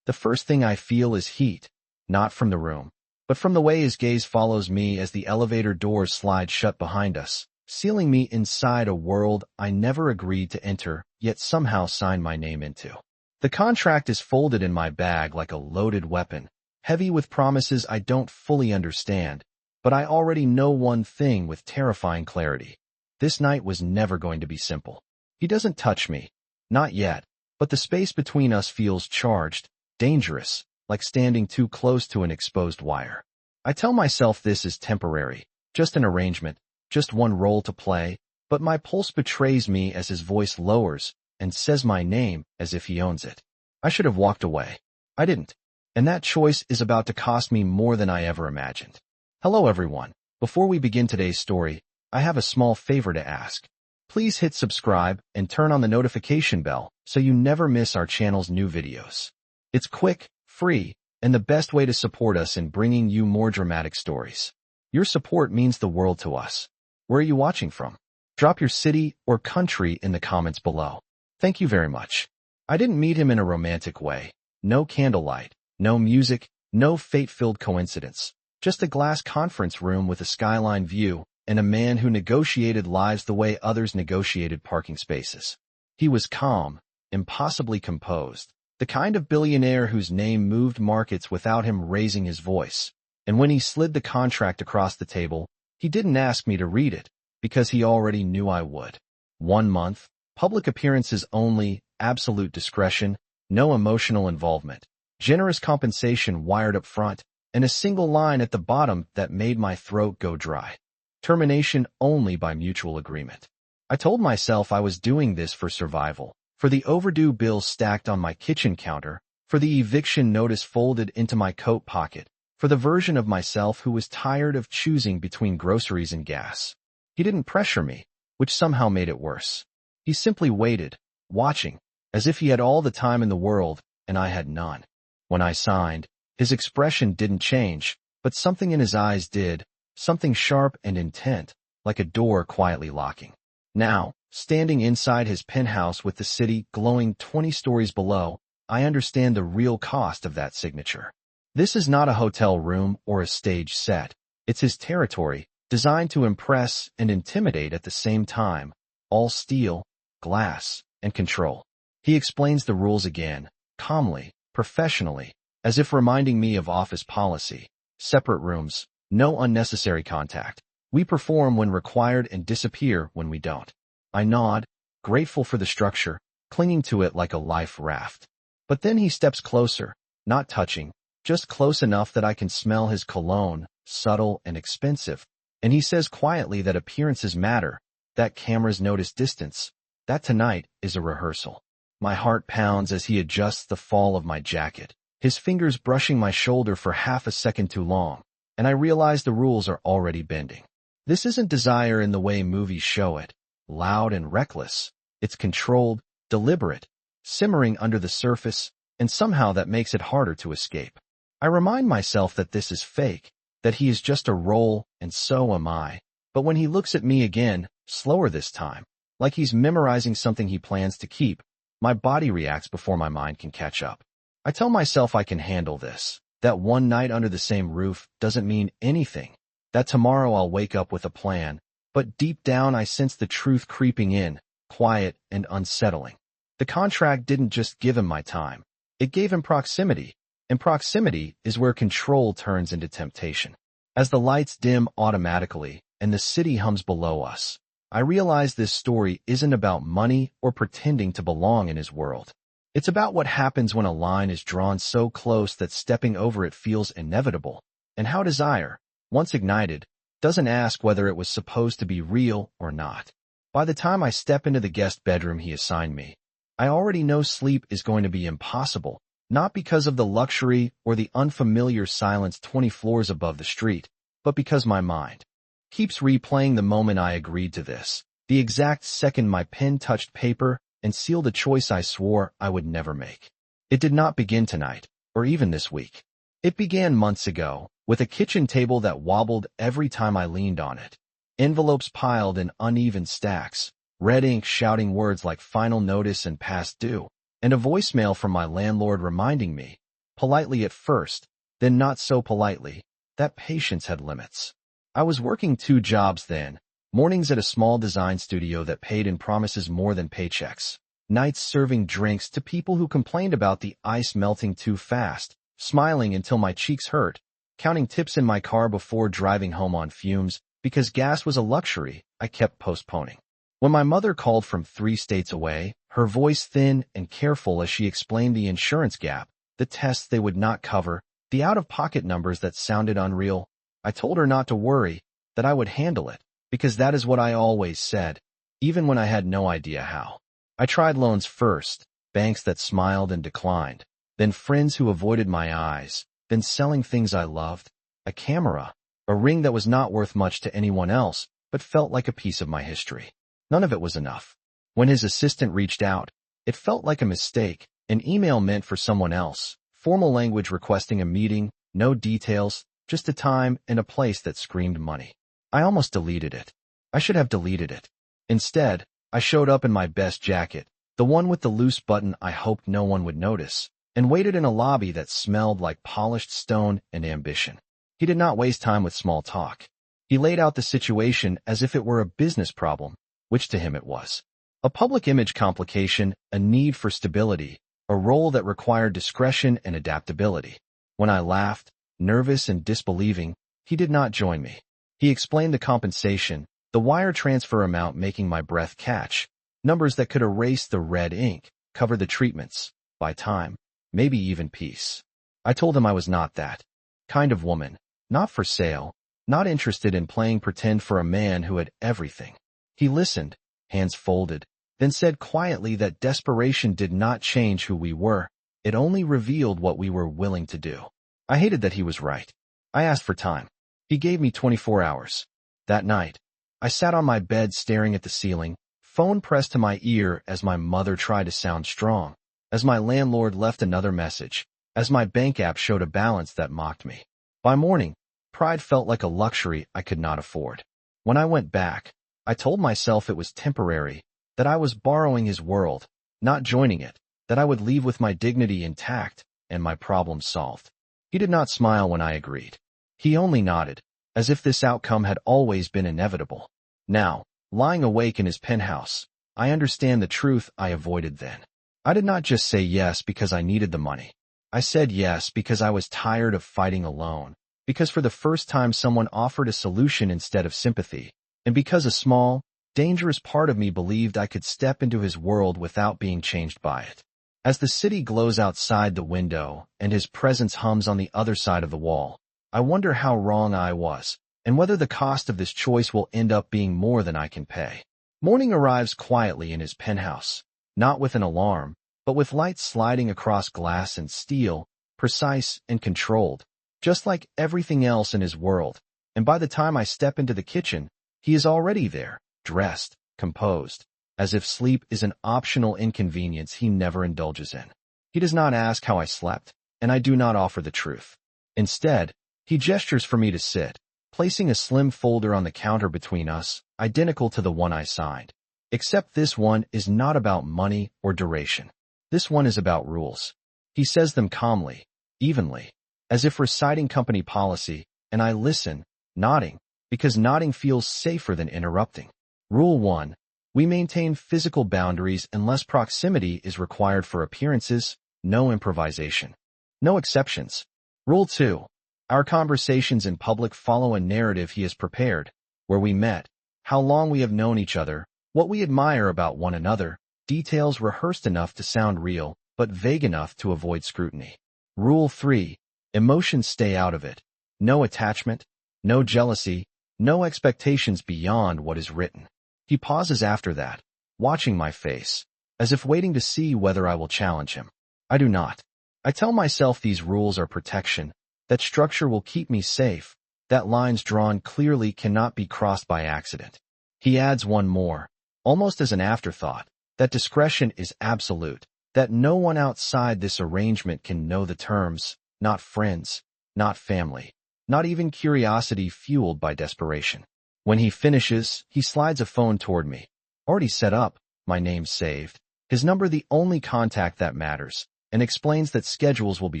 The first thing I feel is heat, not from the room, but from the way his gaze follows me as the elevator doors slide shut behind us, sealing me inside a world I never agreed to enter, yet somehow signed my name into. The contract is folded in my bag like a loaded weapon, heavy with promises I don't fully understand, but I already know one thing with terrifying clarity. This night was never going to be simple. He doesn't touch me. Not yet, but the space between us feels charged, dangerous, like standing too close to an exposed wire. I tell myself this is temporary, just an arrangement, just one role to play, but my pulse betrays me as his voice lowers and says my name as if he owns it. I should have walked away. I didn't. And that choice is about to cost me more than I ever imagined. Hello everyone. Before we begin today's story, I have a small favor to ask. Please hit subscribe and turn on the notification bell so you never miss our channel's new videos. It's quick, free, and the best way to support us in bringing you more dramatic stories. Your support means the world to us. Where are you watching from? Drop your city or country in the comments below. Thank you very much. I didn't meet him in a romantic way. No candlelight, no music, no fate-filled coincidence. Just a glass conference room with a skyline view and a man who negotiated lives the way others negotiated parking spaces. He was calm, impossibly composed, the kind of billionaire whose name moved markets without him raising his voice. And when he slid the contract across the table, he didn't ask me to read it, because he already knew I would. 1 month, public appearances only, absolute discretion, no emotional involvement, generous compensation wired up front, and a single line at the bottom that made my throat go dry. Termination only by mutual agreement. I told myself I was doing this for survival, for the overdue bills stacked on my kitchen counter, for the eviction notice folded into my coat pocket, for the version of myself who was tired of choosing between groceries and gas. He didn't pressure me, which somehow made it worse. He simply waited, watching, as if he had all the time in the world, and I had none. When I signed, his expression didn't change, but something in his eyes did, something sharp and intent, like a door quietly locking. Now, standing inside his penthouse with the city glowing 20 stories below, I understand the real cost of that signature. This is not a hotel room or a stage set. It's his territory, designed to impress and intimidate at the same time, all steel, glass, and control. He explains the rules again, calmly, professionally, as if reminding me of office policy. Separate rooms, no unnecessary contact. We perform when required and disappear when we don't. I nod, grateful for the structure, clinging to it like a life raft. But then he steps closer, not touching, just close enough that I can smell his cologne, subtle and expensive. And he says quietly that appearances matter, that cameras notice distance, that tonight is a rehearsal. My heart pounds as he adjusts the fall of my jacket, his fingers brushing my shoulder for half a second too long, and I realize the rules are already bending. This isn't desire in the way movies show it, loud and reckless. It's controlled, deliberate, simmering under the surface, and somehow that makes it harder to escape. I remind myself that this is fake, that he is just a role, and so am I. But when he looks at me again, slower this time, like he's memorizing something he plans to keep, my body reacts before my mind can catch up. I tell myself I can handle this, that one night under the same roof doesn't mean anything, that tomorrow I'll wake up with a plan, but deep down I sense the truth creeping in, quiet and unsettling. The contract didn't just give him my time, it gave him proximity, and proximity is where control turns into temptation. As the lights dim automatically and the city hums below us, I realize this story isn't about money or pretending to belong in his world. It's about what happens when a line is drawn so close that stepping over it feels inevitable, and how desire, once ignited, doesn't ask whether it was supposed to be real or not. By the time I step into the guest bedroom he assigned me, I already know sleep is going to be impossible, not because of the luxury or the unfamiliar silence 20 floors above the street, but because my mind keeps replaying the moment I agreed to this, the exact second my pen touched paper and sealed a choice I swore I would never make. It did not begin tonight, or even this week. It began months ago, with a kitchen table that wobbled every time I leaned on it. Envelopes piled in uneven stacks, red ink shouting words like final notice and past due, and a voicemail from my landlord reminding me politely at first, then not so politely. That patience had limits. I was working 2 jobs then, mornings at a small design studio that paid in promises more than paychecks, nights serving drinks to people who complained about the ice melting too fast, smiling until my cheeks hurt, counting tips in my car before driving home on fumes. Because gas was a luxury, I kept postponing. When my mother called from 3 states away, her voice thin and careful as she explained the insurance gap, the tests they would not cover, the out-of-pocket numbers that sounded unreal, I told her not to worry, that I would handle it, because that is what I always said, even when I had no idea how. I tried loans first, banks that smiled and declined, then friends who avoided my eyes, then selling things I loved, a camera, a ring that was not worth much to anyone else, but felt like a piece of my history. None of it was enough. When his assistant reached out, it felt like a mistake, an email meant for someone else, formal language requesting a meeting, no details, just a time and a place that screamed money. I almost deleted it. I should have deleted it. Instead, I showed up in my best jacket, the one with the loose button I hoped no one would notice, and waited in a lobby that smelled like polished stone and ambition. He did not waste time with small talk. He laid out the situation as if it were a business problem, which to him it was. A public image complication, a need for stability, a role that required discretion and adaptability. When I laughed, nervous and disbelieving, he did not join me. He explained the compensation, the wire transfer amount making my breath catch, numbers that could erase the red ink, cover the treatments, buy time, maybe even peace. I told him I was not that kind of woman. Not for sale, not interested in playing pretend for a man who had everything. He listened, hands folded, then said quietly that desperation did not change who we were, it only revealed what we were willing to do. I hated that he was right. I asked for time. He gave me 24 hours. That night, I sat on my bed staring at the ceiling, phone pressed to my ear as my mother tried to sound strong, as my landlord left another message, as my bank app showed a balance that mocked me. By morning, pride felt like a luxury I could not afford. When I went back, I told myself it was temporary, that I was borrowing his world, not joining it, that I would leave with my dignity intact and my problems solved. He did not smile when I agreed. He only nodded, as if this outcome had always been inevitable. Now, lying awake in his penthouse, I understand the truth I avoided then. I did not just say yes because I needed the money. I said yes because I was tired of fighting alone, because for the first time someone offered a solution instead of sympathy, and because a small, dangerous part of me believed I could step into his world without being changed by it. As the city glows outside the window and his presence hums on the other side of the wall, I wonder how wrong I was, and whether the cost of this choice will end up being more than I can pay. Morning arrives quietly in his penthouse, not with an alarm, but with lights sliding across glass and steel, precise and controlled, just like everything else in his world, and by the time I step into the kitchen, he is already there, dressed, composed, as if sleep is an optional inconvenience he never indulges in. He does not ask how I slept, and I do not offer the truth. Instead, he gestures for me to sit, placing a slim folder on the counter between us, identical to the one I signed. Except this one is not about money or duration. This one is about rules. He says them calmly, evenly, as if reciting company policy, and I listen, nodding, because nodding feels safer than interrupting. Rule 1. We maintain physical boundaries unless proximity is required for appearances, no improvisation. No exceptions. Rule 2. Our conversations in public follow a narrative he has prepared, where we met, how long we have known each other, what we admire about one another, details rehearsed enough to sound real, but vague enough to avoid scrutiny. Rule 3. Emotions stay out of it. No attachment, no jealousy, no expectations beyond what is written. He pauses after that, watching my face, as if waiting to see whether I will challenge him. I do not. I tell myself these rules are protection, that structure will keep me safe, that lines drawn clearly cannot be crossed by accident. He adds one more, almost as an afterthought, that discretion is absolute, that no one outside this arrangement can know the terms, not friends, not family, not even curiosity fueled by desperation. When he finishes, he slides a phone toward me. Already set up, my name saved, his number the only contact that matters, and explains that schedules will be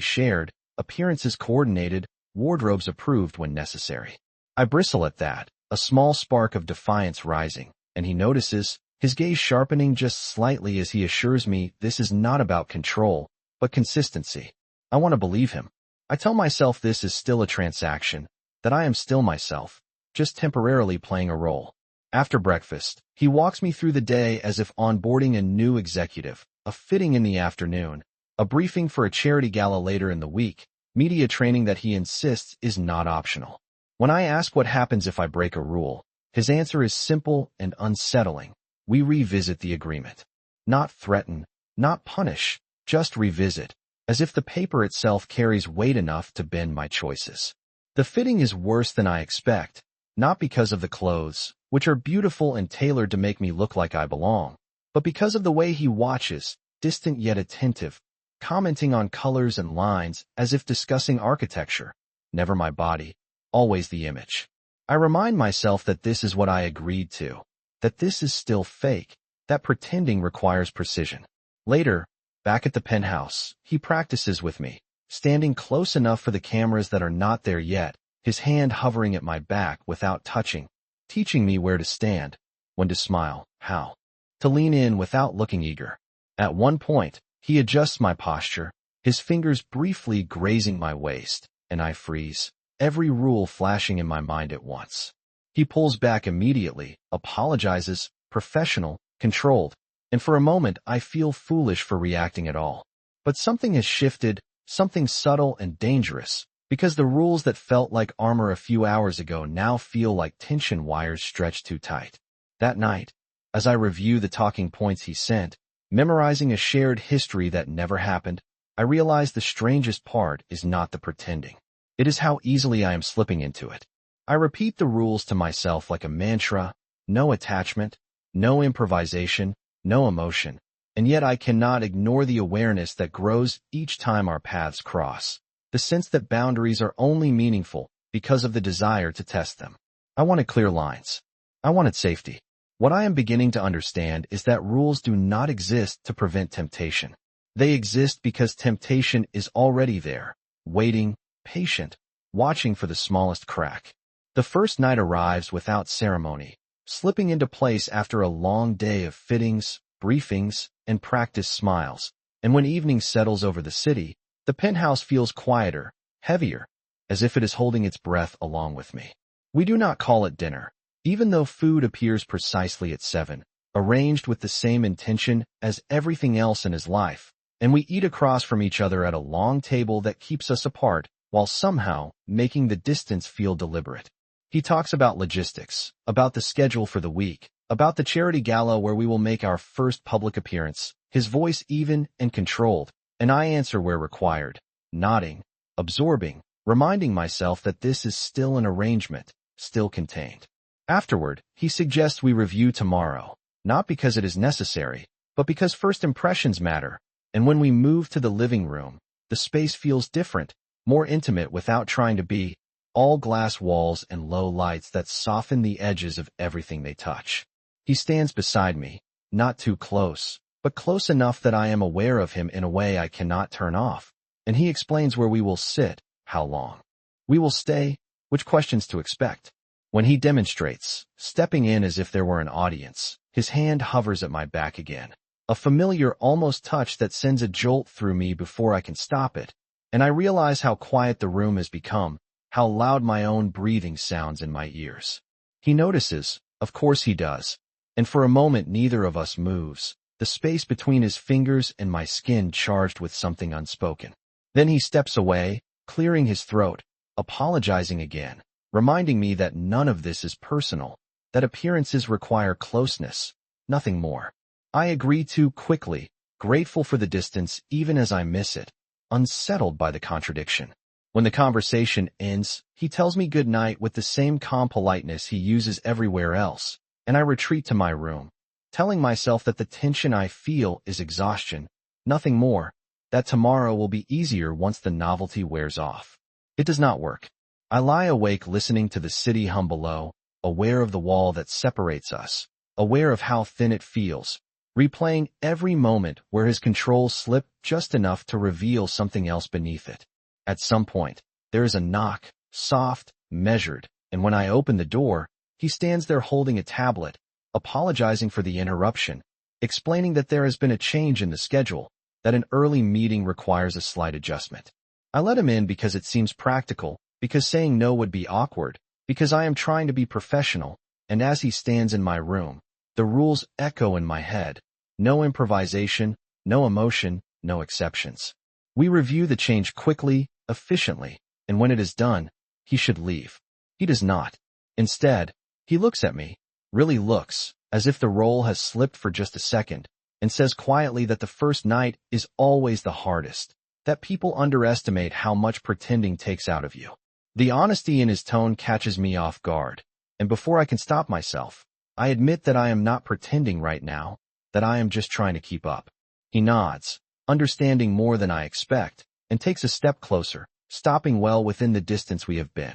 shared, appearances coordinated, wardrobes approved when necessary. I bristle at that, a small spark of defiance rising, and he notices, his gaze sharpening just slightly as he assures me this is not about control, but consistency. I want to believe him. I tell myself this is still a transaction, that I am still myself, just temporarily playing a role. After breakfast, he walks me through the day as if onboarding a new executive, a fitting in the afternoon, a briefing for a charity gala later in the week, media training that he insists is not optional. When I ask what happens if I break a rule, his answer is simple and unsettling. We revisit the agreement. Not threaten, not punish, just revisit, as if the paper itself carries weight enough to bend my choices. The fitting is worse than I expect, not because of the clothes, which are beautiful and tailored to make me look like I belong, but because of the way he watches, distant yet attentive, commenting on colors and lines as if discussing architecture. Never my body, always the image. I remind myself that this is what I agreed to, that this is still fake, that pretending requires precision. Later, back at the Penthouse, he practices with me, standing close enough for the cameras that are not there yet, his hand hovering at my back without touching, teaching me where to stand, when to smile, how to lean in without looking eager. At one point, he adjusts my posture, his fingers briefly grazing my waist, and I freeze, every rule flashing in my mind at once. He pulls back immediately, apologizes, professional, controlled, and for a moment I feel foolish for reacting at all. But something has shifted, something subtle and dangerous, because the rules that felt like armor a few hours ago now feel like tension wires stretched too tight. That night, as I review the talking points he sent, memorizing a shared history that never happened, I realize the strangest part is not the pretending. It is how easily I am slipping into it. I repeat the rules to myself like a mantra, no attachment, no improvisation, no emotion, and yet I cannot ignore the awareness that grows each time our paths cross, the sense that boundaries are only meaningful because of the desire to test them. I wanted clear lines. I wanted safety. What I am beginning to understand is that rules do not exist to prevent temptation. They exist because temptation is already there, waiting, patient, watching for the smallest crack. The first night arrives without ceremony, slipping into place after a long day of fittings, briefings, and practice smiles, and when evening settles over the city, the Penthouse feels quieter, heavier, as if it is holding its breath along with me. We do not call it dinner, even though food appears precisely at 7, arranged with the same intention as everything else in his life, and we eat across from each other at a long table that keeps us apart, while somehow making the distance feel deliberate. He talks about logistics, about the schedule for the week, about the charity gala where we will make our first public appearance, his voice even and controlled, and I answer where required, nodding, absorbing, reminding myself that this is still an arrangement, still contained. Afterward, he suggests we review tomorrow, not because it is necessary, but because first impressions matter, and when we move to the living room, the space feels different, more intimate without trying to be, all glass walls and low lights that soften the edges of everything they touch. He stands beside me, not too close, but close enough that I am aware of him in a way I cannot turn off, and he explains where we will sit, how long we will stay, which questions to expect. When he demonstrates, stepping in as if there were an audience, his hand hovers at my back again, a familiar almost touch that sends a jolt through me before I can stop it, and I realize how quiet the room has become, how loud my own breathing sounds in my ears. He notices, of course he does, and for a moment neither of us moves, the space between his fingers and my skin charged with something unspoken. Then he steps away, clearing his throat, apologizing again, reminding me that none of this is personal, that appearances require closeness, nothing more. I agree too quickly, grateful for the distance even as I miss it, unsettled by the contradiction. When the conversation ends, he tells me good night with the same calm politeness he uses everywhere else, and I retreat to my room, telling myself that the tension I feel is exhaustion, nothing more, that tomorrow will be easier once the novelty wears off. It does not work. I lie awake listening to the city hum below, aware of the wall that separates us, aware of how thin it feels, replaying every moment where his control slipped just enough to reveal something else beneath it. At some point, there is a knock, soft, measured, and when I open the door, he stands there holding a tablet, apologizing for the interruption, explaining that there has been a change in the schedule, that an early meeting requires a slight adjustment. I let him in because it seems practical, because saying no would be awkward, because I am trying to be professional, and as he stands in my room, the rules echo in my head. No improvisation, no emotion, no exceptions. We review the change quickly, efficiently, and when it is done, he should leave. He does not. Instead, he looks at me, really looks, as if the role has slipped for just a second, and says quietly that the first night is always the hardest, that people underestimate how much pretending takes out of you. The honesty in his tone catches me off guard, and before I can stop myself, I admit that I am not pretending right now, that I am just trying to keep up. He nods, understanding more than I expect, and takes a step closer, stopping well within the distance we have been.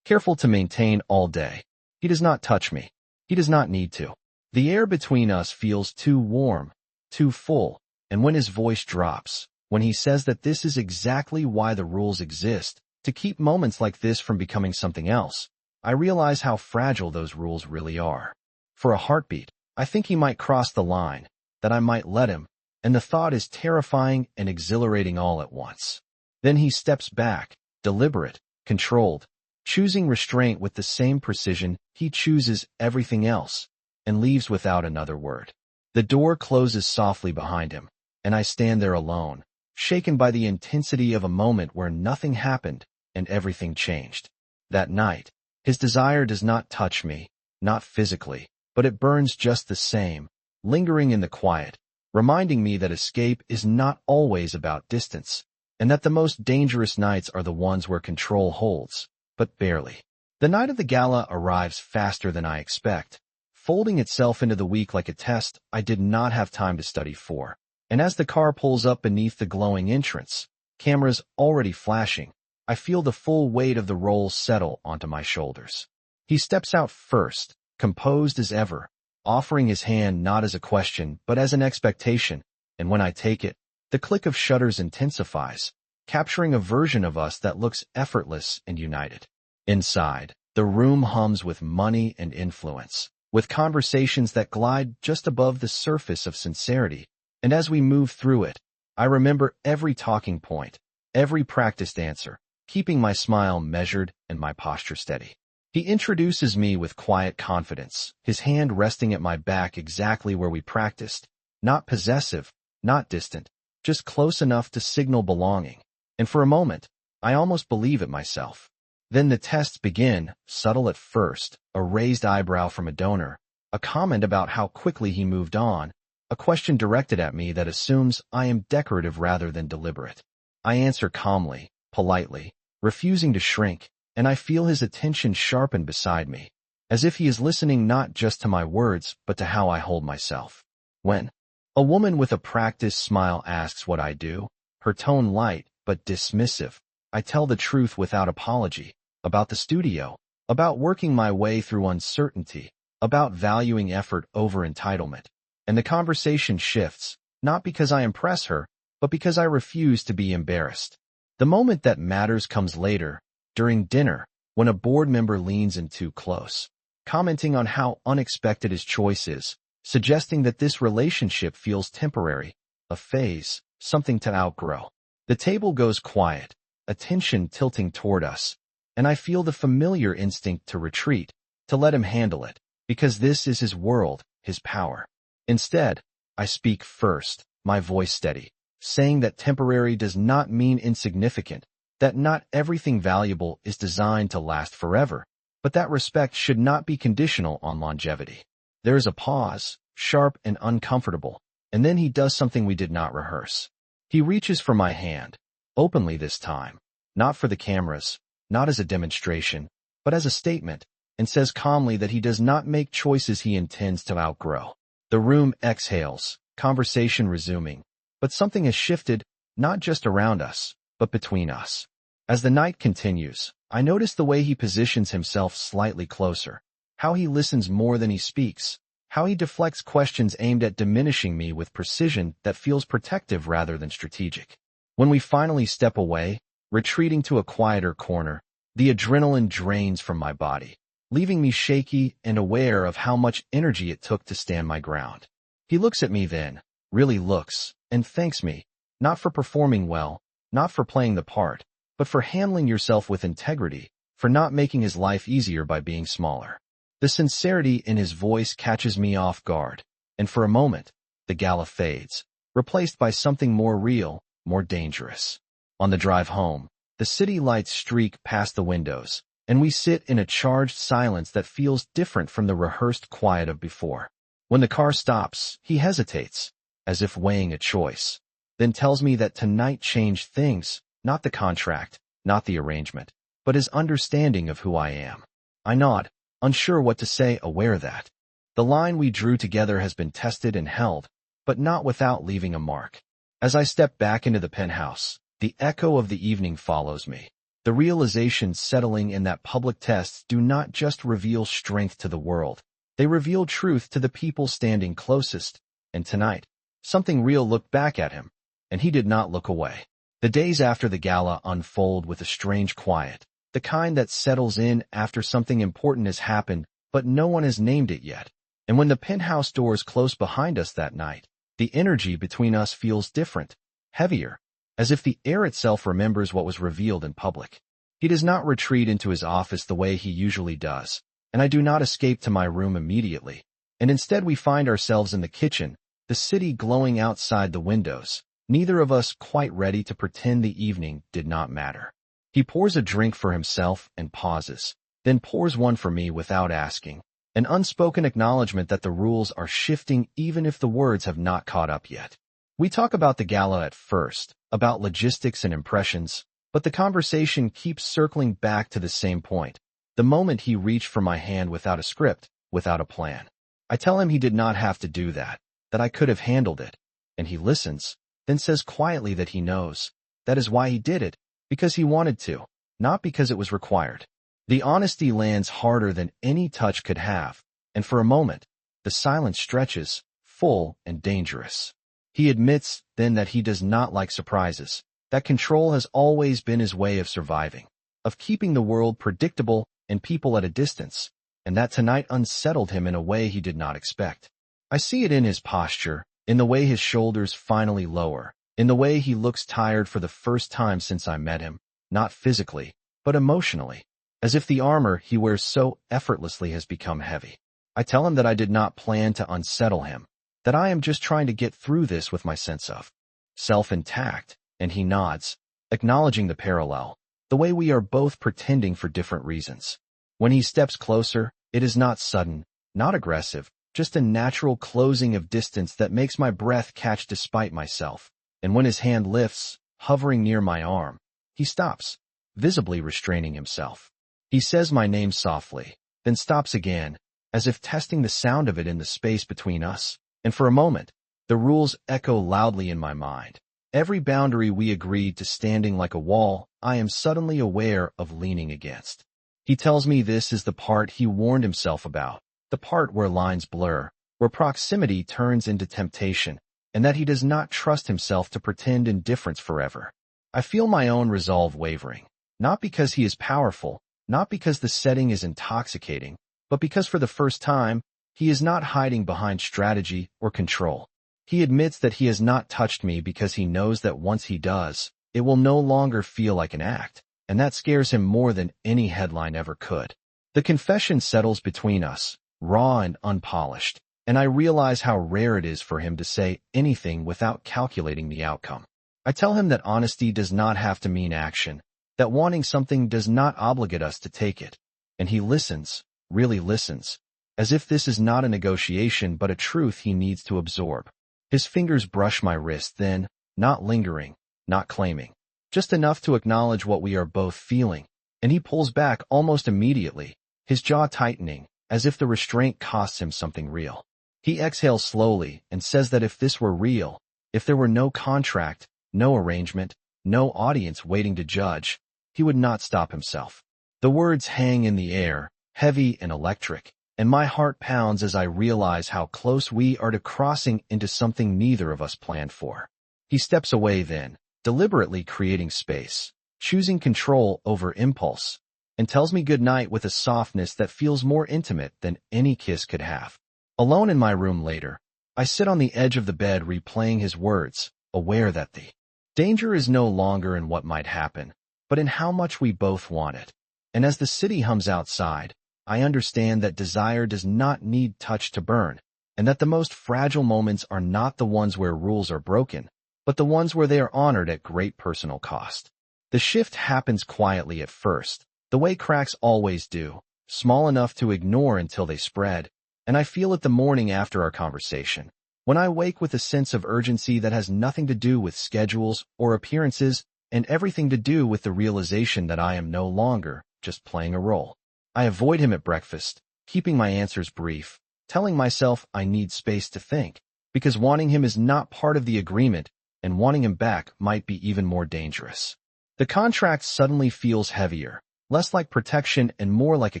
Careful to maintain all day. He does not touch me. He does not need to. The air between us feels too warm, too full, and when his voice drops, when he says that this is exactly why the rules exist, to keep moments like this from becoming something else, I realize how fragile those rules really are. For a heartbeat, I think he might cross the line, that I might let him, and the thought is terrifying and exhilarating all at once. Then he steps back, deliberate, controlled, choosing restraint with the same precision he chooses everything else, and leaves without another word. The door closes softly behind him, and I stand there alone, shaken by the intensity of a moment where nothing happened and everything changed. That night, his desire does not touch me, not physically, but it burns just the same, lingering in the quiet, reminding me that escape is not always about distance, and that the most dangerous nights are the ones where control holds, but barely. The night of the gala arrives faster than I expect, folding itself into the week like a test I did not have time to study for. And as the car pulls up beneath the glowing entrance, cameras already flashing, I feel the full weight of the role settle onto my shoulders. He steps out first, composed as ever, offering his hand not as a question but as an expectation, and when I take it, the click of shutters intensifies, capturing a version of us that looks effortless and united. Inside, the room hums with money and influence, with conversations that glide just above the surface of sincerity, and as we move through it, I remember every talking point, every practiced answer, keeping my smile measured and my posture steady. He introduces me with quiet confidence, his hand resting at my back exactly where we practiced, not possessive, not distant, just close enough to signal belonging. And for a moment, I almost believe it myself. Then the tests begin, subtle at first, a raised eyebrow from a donor, a comment about how quickly he moved on, a question directed at me that assumes I am decorative rather than deliberate. I answer calmly, politely, refusing to shrink, and I feel his attention sharpen beside me, as if he is listening not just to my words but to how I hold myself. When a woman with a practiced smile asks what I do, her tone light but dismissive, I tell the truth without apology, about the studio, about working my way through uncertainty, about valuing effort over entitlement. And the conversation shifts, not because I impress her, but because I refuse to be embarrassed. The moment that matters comes later, during dinner, when a board member leans in too close, commenting on how unexpected his choice is, suggesting that this relationship feels temporary, a phase, something to outgrow. The table goes quiet, attention tilting toward us, and I feel the familiar instinct to retreat, to let him handle it, because this is his world, his power. Instead, I speak first, my voice steady, saying that temporary does not mean insignificant, that not everything valuable is designed to last forever, but that respect should not be conditional on longevity. There is a pause, sharp and uncomfortable, and then he does something we did not rehearse. He reaches for my hand, openly this time, not for the cameras, not as a demonstration, but as a statement, and says calmly that he does not make choices he intends to outgrow. The room exhales, conversation resuming, but something has shifted, not just around us, but between us. As the night continues, I notice the way he positions himself slightly closer, how he listens more than he speaks, how he deflects questions aimed at diminishing me with precision that feels protective rather than strategic. When we finally step away, Retreating to a quieter corner, the adrenaline drains from my body, leaving me shaky and aware of how much energy it took to stand my ground. He looks at me then, really looks, and thanks me, not for performing well, not for playing the part, but for handling yourself with integrity, for not making his life easier by being smaller. The sincerity in his voice catches me off guard, and for a moment, the gala fades, replaced by something more real, more dangerous. On the drive home, the city lights streak past the windows, and we sit in a charged silence that feels different from the rehearsed quiet of before. When the car stops, he hesitates, as if weighing a choice, then tells me that tonight changed things, not the contract, not the arrangement, but his understanding of who I am. I nod, unsure what to say, aware that the line we drew together has been tested and held, but not without leaving a mark. As I step back into the penthouse, the echo of the evening follows me. The realization settling in that public tests do not just reveal strength to the world, they reveal truth to the people standing closest, and tonight, something real looked back at him, and he did not look away. The days after the gala unfold with a strange quiet, the kind that settles in after something important has happened, but no one has named it yet. And when the penthouse doors close behind us that night, the energy between us feels different, heavier, as if the air itself remembers what was revealed in public. He does not retreat into his office the way he usually does, and I do not escape to my room immediately, and instead we find ourselves in the kitchen, the city glowing outside the windows, neither of us quite ready to pretend the evening did not matter. He pours a drink for himself and pauses, then pours one for me without asking, an unspoken acknowledgement that the rules are shifting even if the words have not caught up yet. We talk about the gala at first, about logistics and impressions, but the conversation keeps circling back to the same point, the moment he reached for my hand without a script, without a plan. I tell him he did not have to do that I could have handled it, and he listens, then says quietly that he knows. That is why he did it, because he wanted to, not because it was required. The honesty lands harder than any touch could have, and for a moment, the silence stretches, full and dangerous. He admits, then, that he does not like surprises, that control has always been his way of surviving, of keeping the world predictable and people at a distance, and that tonight unsettled him in a way he did not expect. I see it in his posture, in the way his shoulders finally lower, in the way he looks tired for the first time since I met him, not physically, but emotionally, as if the armor he wears so effortlessly has become heavy. I tell him that I did not plan to unsettle him, that I am just trying to get through this with my sense of self intact, and he nods, acknowledging the parallel, the way we are both pretending for different reasons. When he steps closer, it is not sudden, not aggressive, just a natural closing of distance that makes my breath catch despite myself, and when his hand lifts, hovering near my arm, he stops, visibly restraining himself. He says my name softly, then stops again, as if testing the sound of it in the space between us, and for a moment, the rules echo loudly in my mind. Every boundary we agreed to standing like a wall, I am suddenly aware of leaning against. He tells me this is the part he warned himself about, the part where lines blur, where proximity turns into temptation, and that he does not trust himself to pretend indifference forever. I feel my own resolve wavering, not because he is powerful, not because the setting is intoxicating, but because for the first time, he is not hiding behind strategy or control. He admits that he has not touched me because he knows that once he does, it will no longer feel like an act, and that scares him more than any headline ever could. The confession settles between us, raw and unpolished, and I realize how rare it is for him to say anything without calculating the outcome. I tell him that honesty does not have to mean action, that wanting something does not obligate us to take it, and he listens, really listens, as if this is not a negotiation but a truth he needs to absorb. His fingers brush my wrist then, not lingering, not claiming, just enough to acknowledge what we are both feeling, and he pulls back almost immediately, his jaw tightening, as if the restraint costs him something real. He exhales slowly and says that if this were real, if there were no contract, no arrangement, no audience waiting to judge, he would not stop himself. The words hang in the air, heavy and electric, and my heart pounds as I realize how close we are to crossing into something neither of us planned for. He steps away then, deliberately creating space, choosing control over impulse, and tells me goodnight with a softness that feels more intimate than any kiss could have. Alone in my room later, I sit on the edge of the bed replaying his words, aware that the danger is no longer in what might happen, but in how much we both want it. And as the city hums outside, I understand that desire does not need touch to burn, and that the most fragile moments are not the ones where rules are broken, but the ones where they are honored at great personal cost. The shift happens quietly at first, the way cracks always do, small enough to ignore until they spread, and I feel it the morning after our conversation, when I wake with a sense of urgency that has nothing to do with schedules or appearances and everything to do with the realization that I am no longer just playing a role. I avoid him at breakfast, keeping my answers brief, telling myself I need space to think, because wanting him is not part of the agreement, and wanting him back might be even more dangerous. The contract suddenly feels heavier, less like protection and more like a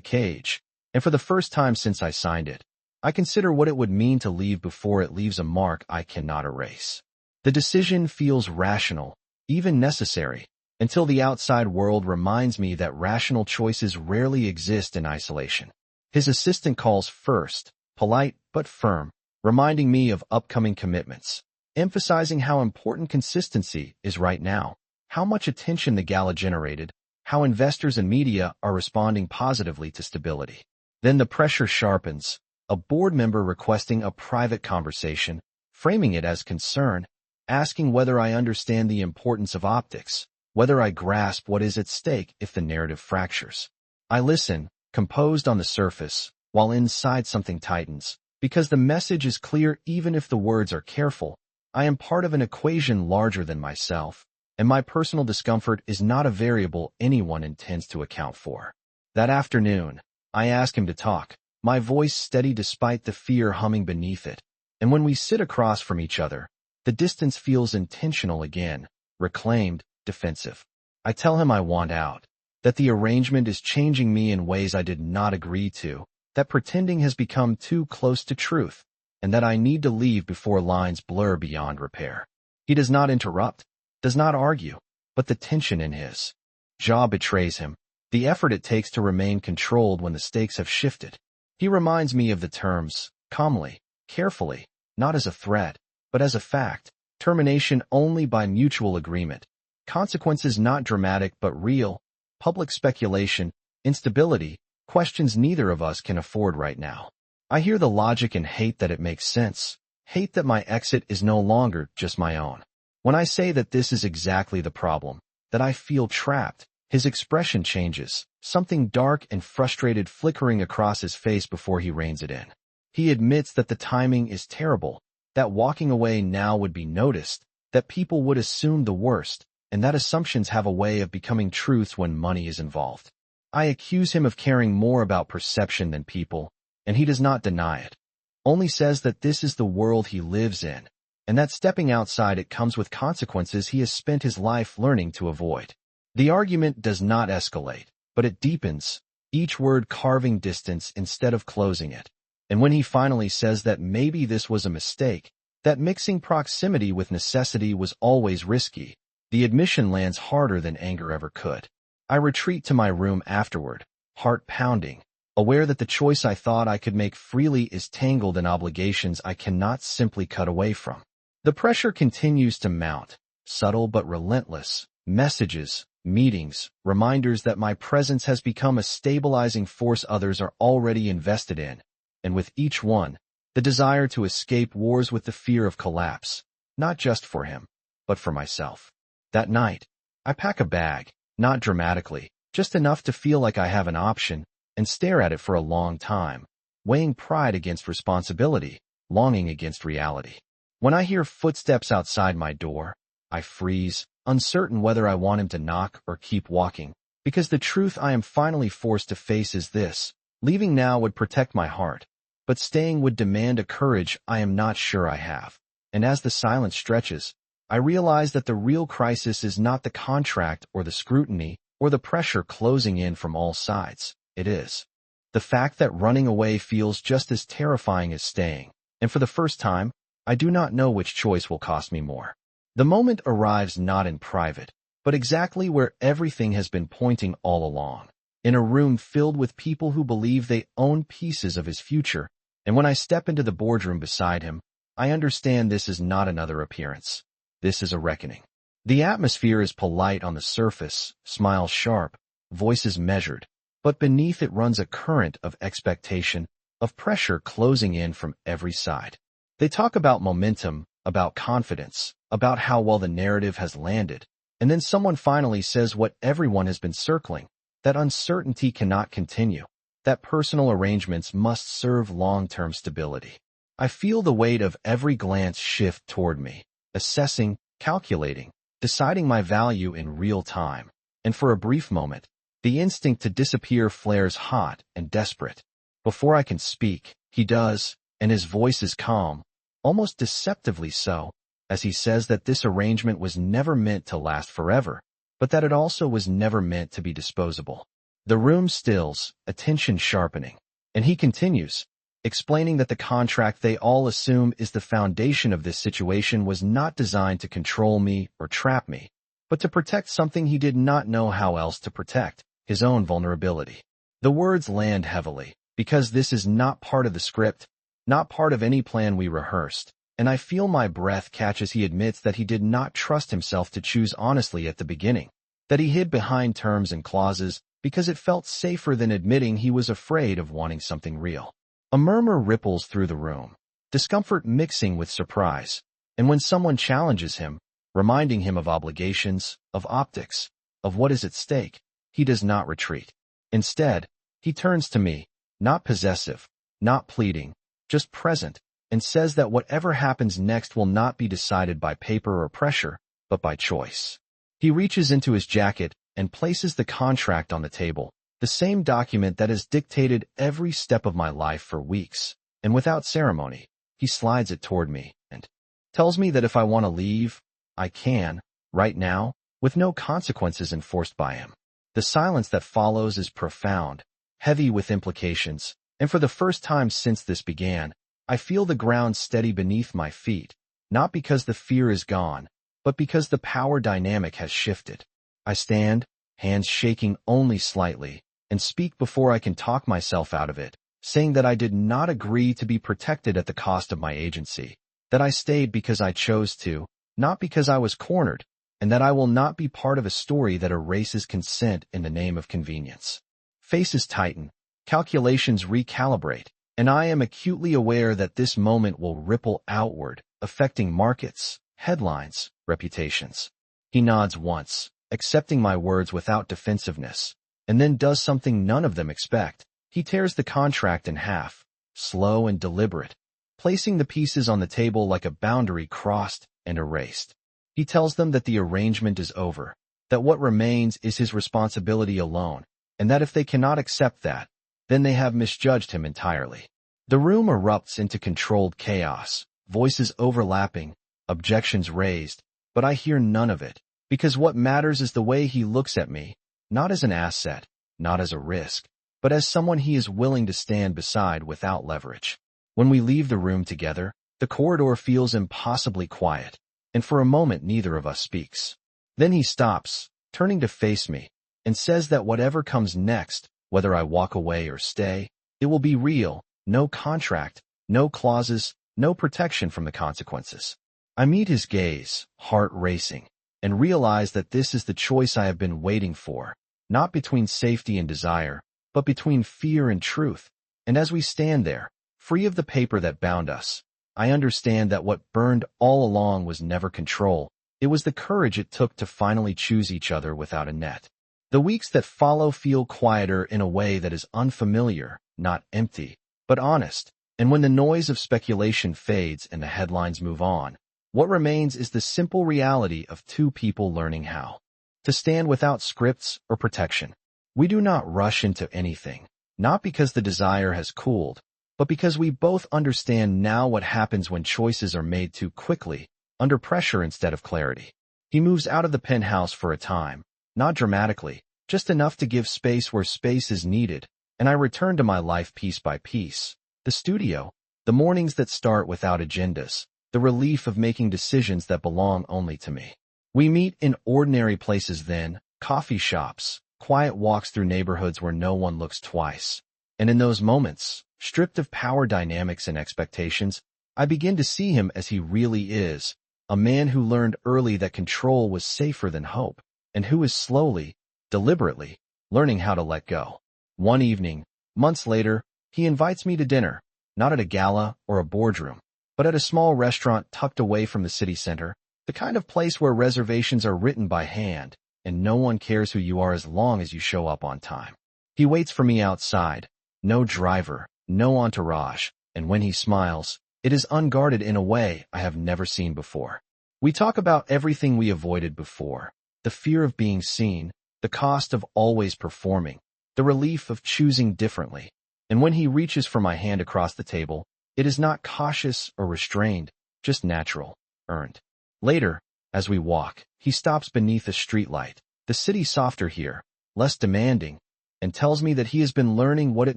cage, and for the first time since I signed it, I consider what it would mean to leave before it leaves a mark I cannot erase. The decision feels rational, even necessary, until the outside world reminds me that rational choices rarely exist in isolation. His assistant calls first, polite but firm, reminding me of upcoming commitments, emphasizing how important consistency is right now, how much attention the gala generated, how investors and media are responding positively to stability. Then the pressure sharpens, a board member requesting a private conversation, framing it as concern, asking whether I understand the importance of optics, whether I grasp what is at stake if the narrative fractures. I listen, composed on the surface, while inside something tightens, because the message is clear even if the words are careful. I am part of an equation larger than myself, and my personal discomfort is not a variable anyone intends to account for. That afternoon, I ask him to talk, my voice steady despite the fear humming beneath it, and when we sit across from each other, the distance feels intentional again, reclaimed, defensive. I tell him I want out, that the arrangement is changing me in ways I did not agree to, that pretending has become too close to truth, and that I need to leave before lines blur beyond repair. He does not interrupt, does not argue, but the tension in his jaw betrays him, the effort it takes to remain controlled when the stakes have shifted. He reminds me of the terms, calmly, carefully, not as a threat, but as a fact, termination only by mutual agreement, consequences not dramatic but real, public speculation, instability, questions neither of us can afford right now. I hear the logic and hate that it makes sense, hate that my exit is no longer just my own. When I say that this is exactly the problem, that I feel trapped, his expression changes, something dark and frustrated flickering across his face before he reins it in. He admits that the timing is terrible, that walking away now would be noticed, that people would assume the worst, and that assumptions have a way of becoming truths when money is involved. I accuse him of caring more about perception than people, and he does not deny it, only says that this is the world he lives in, and that stepping outside it comes with consequences he has spent his life learning to avoid. The argument does not escalate, but it deepens, each word carving distance instead of closing it. And when he finally says that maybe this was a mistake, that mixing proximity with necessity was always risky, the admission lands harder than anger ever could. I retreat to my room afterward, heart pounding, aware that the choice I thought I could make freely is tangled in obligations I cannot simply cut away from. The pressure continues to mount, subtle but relentless, messages, meetings, reminders that my presence has become a stabilizing force others are already invested in, and with each one, the desire to escape wars with the fear of collapse, not just for him, but for myself. That night, I pack a bag, not dramatically, just enough to feel like I have an option, and stare at it for a long time, weighing pride against responsibility, longing against reality. When I hear footsteps outside my door, I freeze, uncertain whether I want him to knock or keep walking, because the truth I am finally forced to face is this: leaving now would protect my heart, but staying would demand a courage I am not sure I have. And as the silence stretches, I realize that the real crisis is not the contract or the scrutiny or the pressure closing in from all sides. It is the fact that running away feels just as terrifying as staying, and for the first time, I do not know which choice will cost me more. The moment arrives not in private, but exactly where everything has been pointing all along. In a room filled with people who believe they own pieces of his future, and when I step into the boardroom beside him, I understand this is not another appearance. This is a reckoning. The atmosphere is polite on the surface, smiles sharp, voices measured, but beneath it runs a current of expectation, of pressure closing in from every side. They talk about momentum, about confidence, about how well the narrative has landed, and then someone finally says what everyone has been circling, that uncertainty cannot continue, that personal arrangements must serve long-term stability. I feel the weight of every glance shift toward me, assessing, calculating, deciding my value in real time, and for a brief moment, the instinct to disappear flares hot and desperate. Before I can speak, he does, and his voice is calm, almost deceptively so, as he says that this arrangement was never meant to last forever, but that it also was never meant to be disposable. The room stills, attention sharpening, and he continues, explaining that the contract they all assume is the foundation of this situation was not designed to control me or trap me, but to protect something he did not know how else to protect, his own vulnerability. The words land heavily, because this is not part of the script, not part of any plan we rehearsed, and I feel my breath catch as he admits that he did not trust himself to choose honestly at the beginning, that he hid behind terms and clauses because it felt safer than admitting he was afraid of wanting something real. A murmur ripples through the room, discomfort mixing with surprise, and when someone challenges him, reminding him of obligations, of optics, of what is at stake, he does not retreat. Instead, he turns to me, not possessive, not pleading, just present, and says that whatever happens next will not be decided by paper or pressure, but by choice. He reaches into his jacket and places the contract on the table, the same document that has dictated every step of my life for weeks, and without ceremony, he slides it toward me and tells me that if I want to leave, I can, right now, with no consequences enforced by him. The silence that follows is profound, heavy with implications, and for the first time since this began, I feel the ground steady beneath my feet, not because the fear is gone, but because the power dynamic has shifted. I stand, hands shaking only slightly, and speak before I can talk myself out of it, saying that I did not agree to be protected at the cost of my agency, that I stayed because I chose to, not because I was cornered, and that I will not be part of a story that erases consent in the name of convenience. Faces tighten, calculations recalibrate, and I am acutely aware that this moment will ripple outward, affecting markets, headlines, reputations. He nods once, accepting my words without defensiveness, and then does something none of them expect. He tears the contract in half, slow and deliberate, placing the pieces on the table like a boundary crossed and erased. He tells them that the arrangement is over, that what remains is his responsibility alone, and that if they cannot accept that, then they have misjudged him entirely. The room erupts into controlled chaos, voices overlapping, objections raised, but I hear none of it, because what matters is the way he looks at me, not as an asset, not as a risk, but as someone he is willing to stand beside without leverage. When we leave the room together, the corridor feels impossibly quiet, and for a moment neither of us speaks. Then he stops, turning to face me, and says that whatever comes next, whether I walk away or stay, it will be real, no contract, no clauses, no protection from the consequences. I meet his gaze, heart racing, and realize that this is the choice I have been waiting for, not between safety and desire, but between fear and truth. And as we stand there, free of the paper that bound us, I understand that what burned all along was never control. It was the courage it took to finally choose each other without a net. The weeks that follow feel quieter in a way that is unfamiliar, not empty, but honest. And when the noise of speculation fades and the headlines move on, what remains is the simple reality of two people learning how to stand without scripts or protection. We do not rush into anything, not because the desire has cooled, but because we both understand now what happens when choices are made too quickly, under pressure instead of clarity. He moves out of the penthouse for a time, not dramatically, just enough to give space where space is needed, and I return to my life piece by piece. The studio, the mornings that start without agendas, the relief of making decisions that belong only to me. We meet in ordinary places then, coffee shops, quiet walks through neighborhoods where no one looks twice. And in those moments, stripped of power dynamics and expectations, I begin to see him as he really is, a man who learned early that control was safer than hope, and who is slowly, deliberately, learning how to let go. One evening, months later, he invites me to dinner, not at a gala or a boardroom, but at a small restaurant tucked away from the city center, the kind of place where reservations are written by hand, and no one cares who you are as long as you show up on time. He waits for me outside, no driver, no entourage, and when he smiles, it is unguarded in a way I have never seen before. We talk about everything we avoided before, the fear of being seen, the cost of always performing, the relief of choosing differently. And when he reaches for my hand across the table, it is not cautious or restrained, just natural, earned. Later, as we walk, he stops beneath a streetlight, the city softer here, less demanding, and tells me that he has been learning what it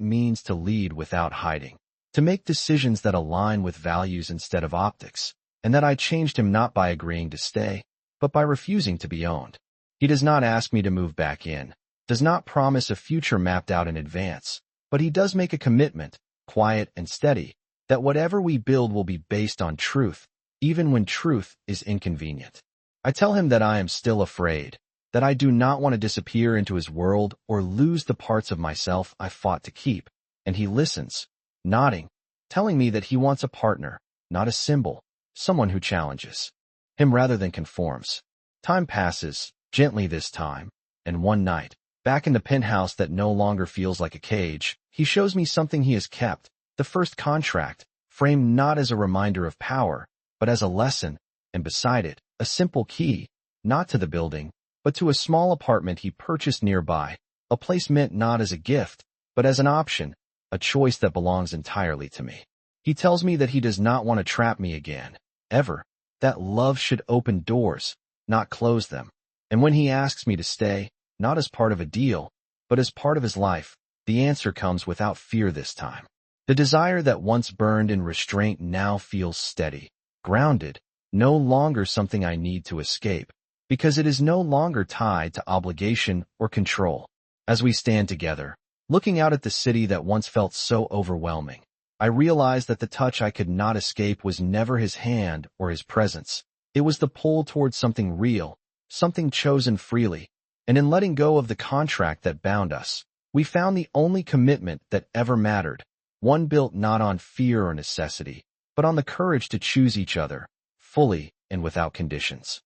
means to lead without hiding, to make decisions that align with values instead of optics, and that I changed him not by agreeing to stay, but by refusing to be owned. He does not ask me to move back in, does not promise a future mapped out in advance, but he does make a commitment, quiet and steady, that whatever we build will be based on truth, even when truth is inconvenient. I tell him that I am still afraid, that I do not want to disappear into his world or lose the parts of myself I fought to keep, and he listens, nodding, telling me that he wants a partner, not a symbol, someone who challenges him rather than conforms. Time passes, gently this time, and one night, back in the penthouse that no longer feels like a cage, he shows me something he has kept, the first contract, framed not as a reminder of power, but as a lesson, and beside it, a simple key, not to the building, but to a small apartment he purchased nearby, a place meant not as a gift, but as an option, a choice that belongs entirely to me. He tells me that he does not want to trap me again, ever, that love should open doors, not close them. And when he asks me to stay, not as part of a deal, but as part of his life, the answer comes without fear this time. The desire that once burned in restraint now feels steady, grounded, no longer something I need to escape, because it is no longer tied to obligation or control. As we stand together, looking out at the city that once felt so overwhelming, I realize that the touch I could not escape was never his hand or his presence. It was the pull towards something real, something chosen freely, and in letting go of the contract that bound us, we found the only commitment that ever mattered, one built not on fear or necessity, but on the courage to choose each other, fully and without conditions.